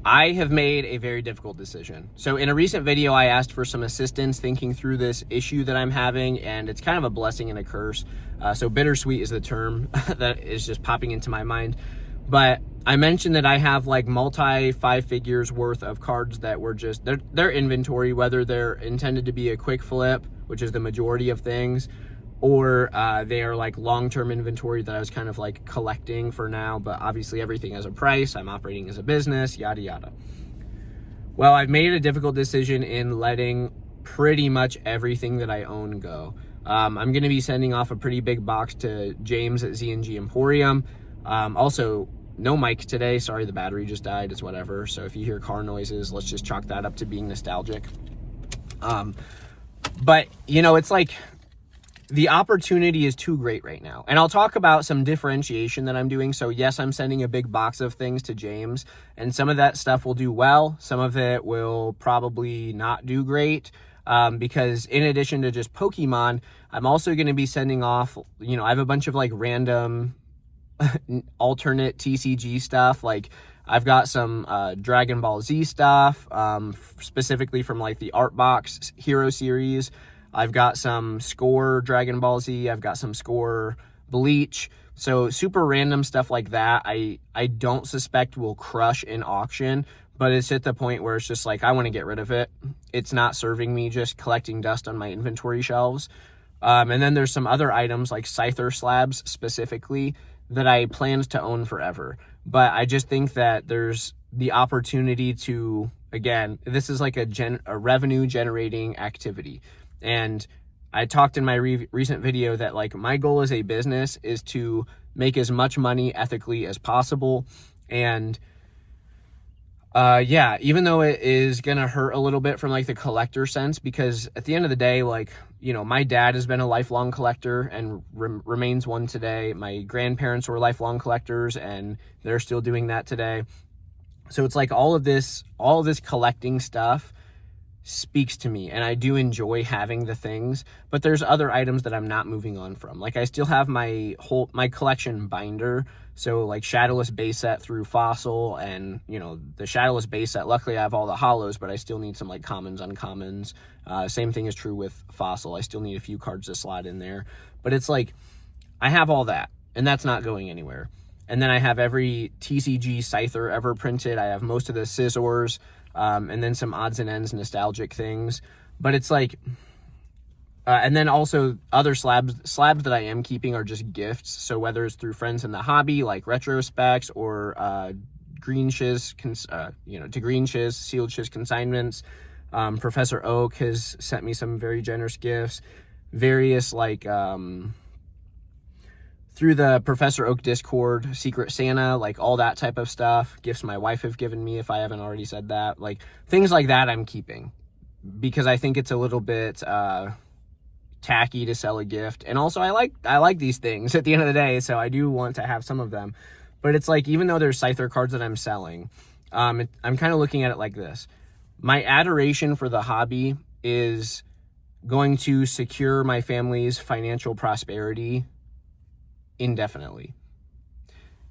I have made a very difficult decision. So in a recent video, I asked for some assistance thinking through this issue that I'm having, and it's kind of a blessing and a curse. So bittersweet is the term that is just popping into my mind. But I mentioned that I have like multi 5 figures worth of cards that were just, their inventory, whether they're intended to be a quick flip, which is the majority of things, or they are like long-term inventory that I was kind of like collecting for now, but obviously everything has a price. I'm operating as a business, yada, yada. Well, I've made a difficult decision in letting pretty much everything that I own go. I'm going to be sending off a pretty big box to James at Z&G Emporium. Also, no mic today. Sorry, the battery just died. It's whatever. So if you hear car noises, let's just chalk that up to being nostalgic. But, you know, it's like, the opportunity is too great right now. And I'll talk about some differentiation that I'm doing. So yes, I'm sending a big box of things to James, and some of that stuff will do well. Some of it will probably not do great. Because in addition to just Pokemon, I'm also going to be sending off, you know, I have a bunch of like random alternate TCG stuff. Like I've got some Dragon Ball Z stuff, specifically from like the Art Box Hero series. I've got some Score Dragon Ball Z. I've got some Score Bleach. So super random stuff like that. I don't suspect will crush in auction, but it's at the point where it's just like, I want to get rid of it. It's not serving me, just collecting dust on my inventory shelves. And then there's some other items like Scyther slabs specifically that I planned to own forever. But I just think that there's the opportunity to, again, this is like a revenue generating activity. And I talked in my recent video that like my goal as a business is to make as much money ethically as possible. And yeah, even though it is going to hurt a little bit from like the collector sense, because at the end of the day, like, you know, my dad has been a lifelong collector and remains one today. My grandparents were lifelong collectors and they're still doing that today. So it's like all of this collecting stuff speaks to me, and I do enjoy having the things, but there's other items that I'm not moving on from. Like I still have my collection binder, so like Shadowless base set through Fossil, and you know, the Shadowless base set, luckily I have all the hollows, but I still need some like commons, uncommons. Same thing is true with Fossil. I still need a few cards to slot in there, but it's like I have all that, and that's not going anywhere. And then I have every TCG Scyther ever printed. I have most of the Scissors, and then some odds and ends nostalgic things. But it's like, and then also other slabs that I am keeping are just gifts. So whether it's through friends in the hobby, like Retrospecs, or Green Shiz, to Green Shiz, Sealed Shiz Consignments. Professor Oak has sent me some very generous gifts. Various like, through the Professor Oak Discord, Secret Santa, like all that type of stuff. Gifts my wife have given me, if I haven't already said that. Like things like that I'm keeping because I think it's a little bit tacky to sell a gift. And also I like these things at the end of the day, so I do want to have some of them. But it's like, even though there's Scyther cards that I'm selling, I'm kind of looking at it like this. My adoration for the hobby is going to secure my family's financial prosperity indefinitely.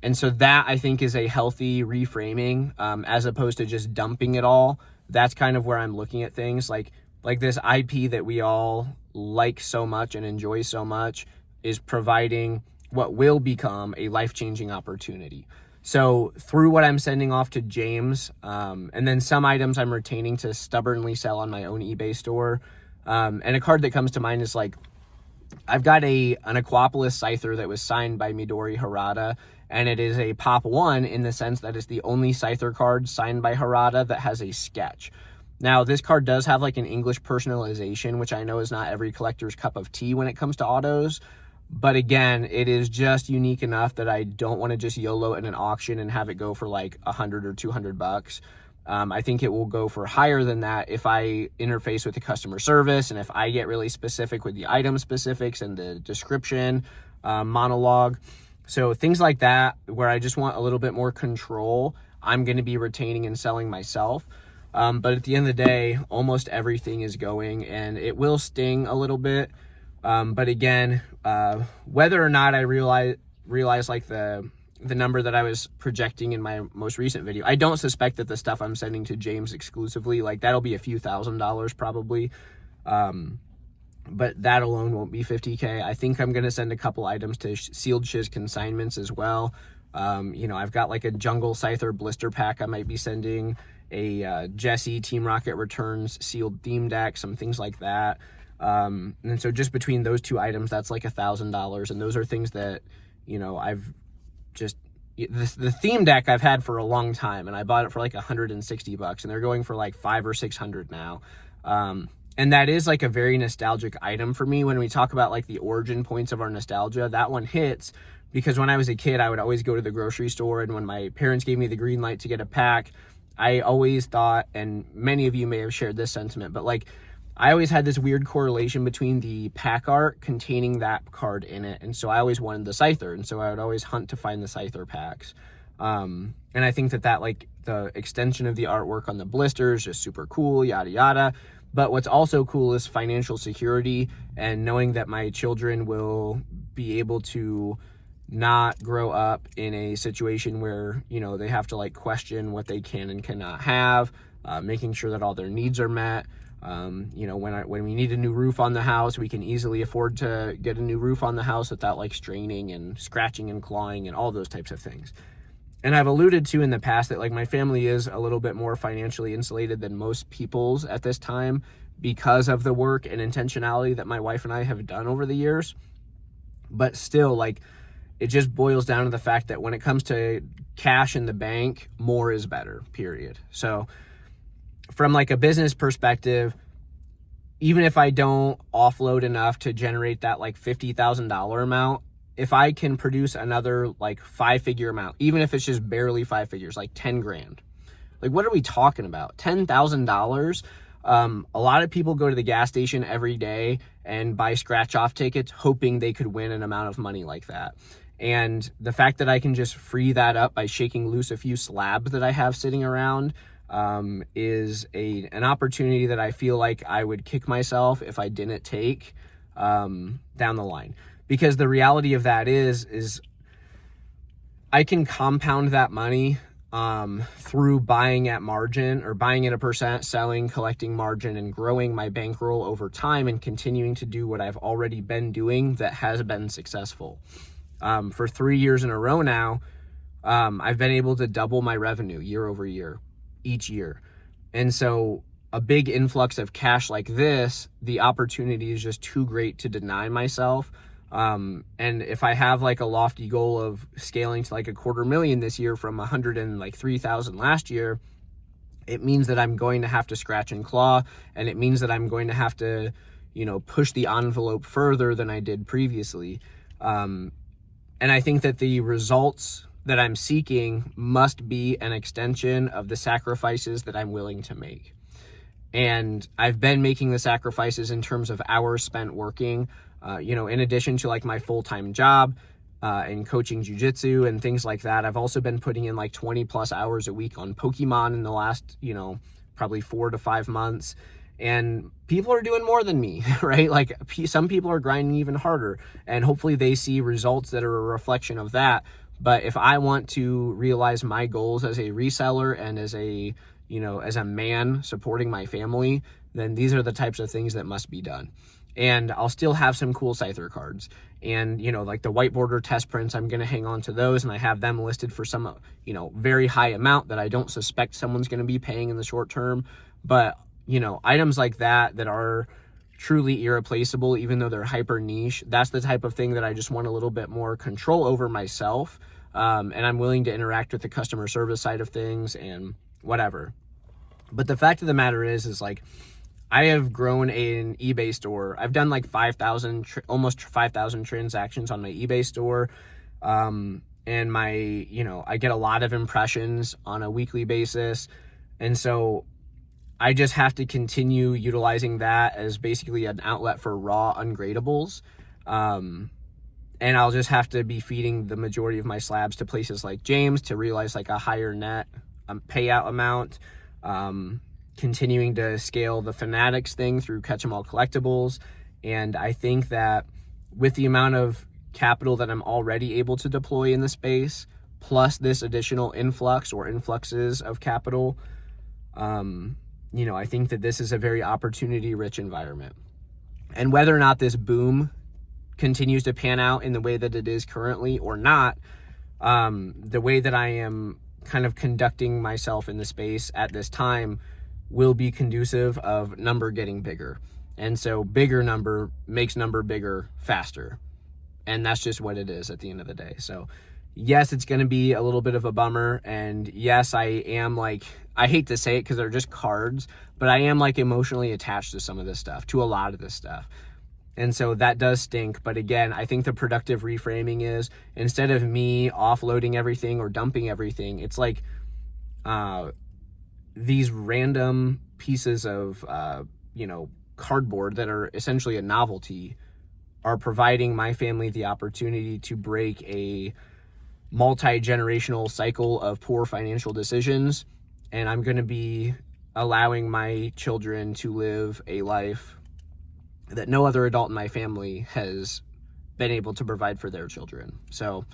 And so that, I think, is a healthy reframing, as opposed to just dumping it all. That's kind of where I'm looking at things. Like this IP that we all like so much and enjoy so much is providing what will become a life-changing opportunity. So through what I'm sending off to James, and then some items I'm retaining to stubbornly sell on my own eBay store. And a card that comes to mind is like, I've got an Aquapolis Scyther that was signed by Midori Harada, and it is a Pop 1 in the sense that it's the only Scyther card signed by Harada that has a sketch. Now, this card does have like an English personalization, which I know is not every collector's cup of tea when it comes to autos. But again, it is just unique enough that I don't want to just YOLO at an auction and have it go for like $100 or $200. I think it will go for higher than that if I interface with the customer service and if I get really specific with the item specifics and the description, monologue. So things like that, where I just want a little bit more control, I'm going to be retaining and selling myself. But at the end of the day, almost everything is going, and it will sting a little bit. But again, whether or not I realize like the the number that I was projecting in my most recent video. I don't suspect that the stuff I'm sending to James exclusively, like that'll be a few $1,000s probably. But that alone won't be $50K. I think I'm going to send a couple items to Sealed Shiz Consignments as well. I've got like a Jungle Scyther blister pack I might be sending, a Jesse Team Rocket Returns sealed theme deck, some things like that. And so just between those two items, that's like $1,000. And those are things that, I've just, the theme deck I've had for a long time, and I bought it for like $160, and they're going for like $500 or $600 now. And that is like a very nostalgic item for me. When we talk about like the origin points of our nostalgia, that one hits because when I was a kid, I would always go to the grocery store, and when my parents gave me the green light to get a pack, I always thought, and many of you may have shared this sentiment, but like I always had this weird correlation between the pack art containing that card in it. And so I always wanted the Scyther. And so I would always hunt to find the Scyther packs. And I think that like the extension of the artwork on the blisters, just super cool, yada, yada. But what's also cool is financial security and knowing that my children will be able to not grow up in a situation where, they have to like question what they can and cannot have, making sure that all their needs are met. When we need a new roof on the house, we can easily afford to get a new roof on the house without like straining and scratching and clawing and all those types of things. And I've alluded to in the past that like my family is a little bit more financially insulated than most people's at this time because of the work and intentionality that my wife and I have done over the years. But still, like, it just boils down to the fact that when it comes to cash in the bank, more is better, period. So from like a business perspective, even if I don't offload enough to generate that like $50,000 amount, if I can produce another like 5-figure amount, even if it's just barely 5 figures, like 10 grand, like what are we talking about? $10,000. A lot of people go to the gas station every day and buy scratch off tickets hoping they could win an amount of money like that. And the fact that I can just free that up by shaking loose a few slabs that I have sitting around is an opportunity that I feel like I would kick myself if I didn't take down the line. Because the reality of that is I can compound that money through buying at margin or buying at a percent, selling, collecting margin, and growing my bankroll over time and continuing to do what I've already been doing that has been successful. For 3 years in a row now, I've been able to double my revenue year over year, each year. And so a big influx of cash like this, the opportunity is just too great to deny myself. And if I have like a lofty goal of scaling to like $250,000 this year from 103,000 last year, it means that I'm going to have to scratch and claw, and it means that I'm going to have to, push the envelope further than I did previously. And I think that the results that I'm seeking must be an extension of the sacrifices that I'm willing to make. And I've been making the sacrifices in terms of hours spent working, in addition to like my full-time job and coaching jujitsu and things like that. I've also been putting in like 20 plus hours a week on Pokemon in the last, probably 4 to 5 months. And people are doing more than me, right? Like some people are grinding even harder, and hopefully they see results that are a reflection of that. But if I want to realize my goals as a reseller and as a man supporting my family, then these are the types of things that must be done. And I'll still have some cool Scyther cards. And, like the white border test prints, I'm going to hang on to those, and I have them listed for some, very high amount that I don't suspect someone's going to be paying in the short term. But, items like that are truly irreplaceable, even though they're hyper niche, that's the type of thing that I just want a little bit more control over myself. And I'm willing to interact with the customer service side of things and whatever. But the fact of the matter is like, I have grown an eBay store. I've done like 5,000, almost 5,000 transactions on my eBay store. And I get a lot of impressions on a weekly basis. And so I just have to continue utilizing that as basically an outlet for raw ungradables. And I'll just have to be feeding the majority of my slabs to places like James to realize like a higher net payout amount. Continuing to scale the Fanatics thing through Catch 'em All Collectibles. And I think that with the amount of capital that I'm already able to deploy in the space, plus this additional influx or influxes of capital, you know, I think that this is a very opportunity-rich environment. And whether or not this boom continues to pan out in the way that it is currently or not, the way that I am kind of conducting myself in the space at this time will be conducive of number getting bigger. And so bigger number makes number bigger faster. And that's just what it is at the end of the day. So yes, it's going to be a little bit of a bummer. And yes, I am like, I hate to say it because they're just cards, but I am like emotionally attached to some of this stuff, to a lot of this stuff. And so that does stink. But again, I think the productive reframing is, instead of me offloading everything or dumping everything, it's like these random pieces of, you know, cardboard that are essentially a novelty are providing my family the opportunity to break a multi-generational cycle of poor financial decisions. And I'm going to be allowing my children to live a life that no other adult in my family has been able to provide for their children. So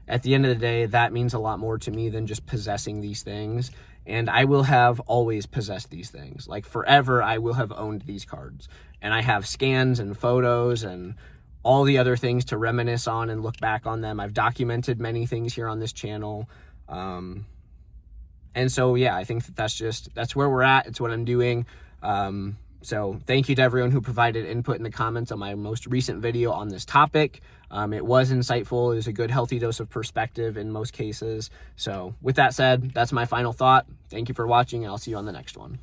at the end of the day, that means a lot more to me than just possessing these things. And I will have always possessed these things. Like forever, I will have owned these cards. And I have scans and photos and all the other things to reminisce on and look back on them. I've documented many things here on this channel. And so, yeah, I think that that's where we're at. It's what I'm doing. So thank you to everyone who provided input in the comments on my most recent video on this topic. It was insightful. It was a good, healthy dose of perspective in most cases. So with that said, that's my final thought. Thank you for watching, and I'll see you on the next one.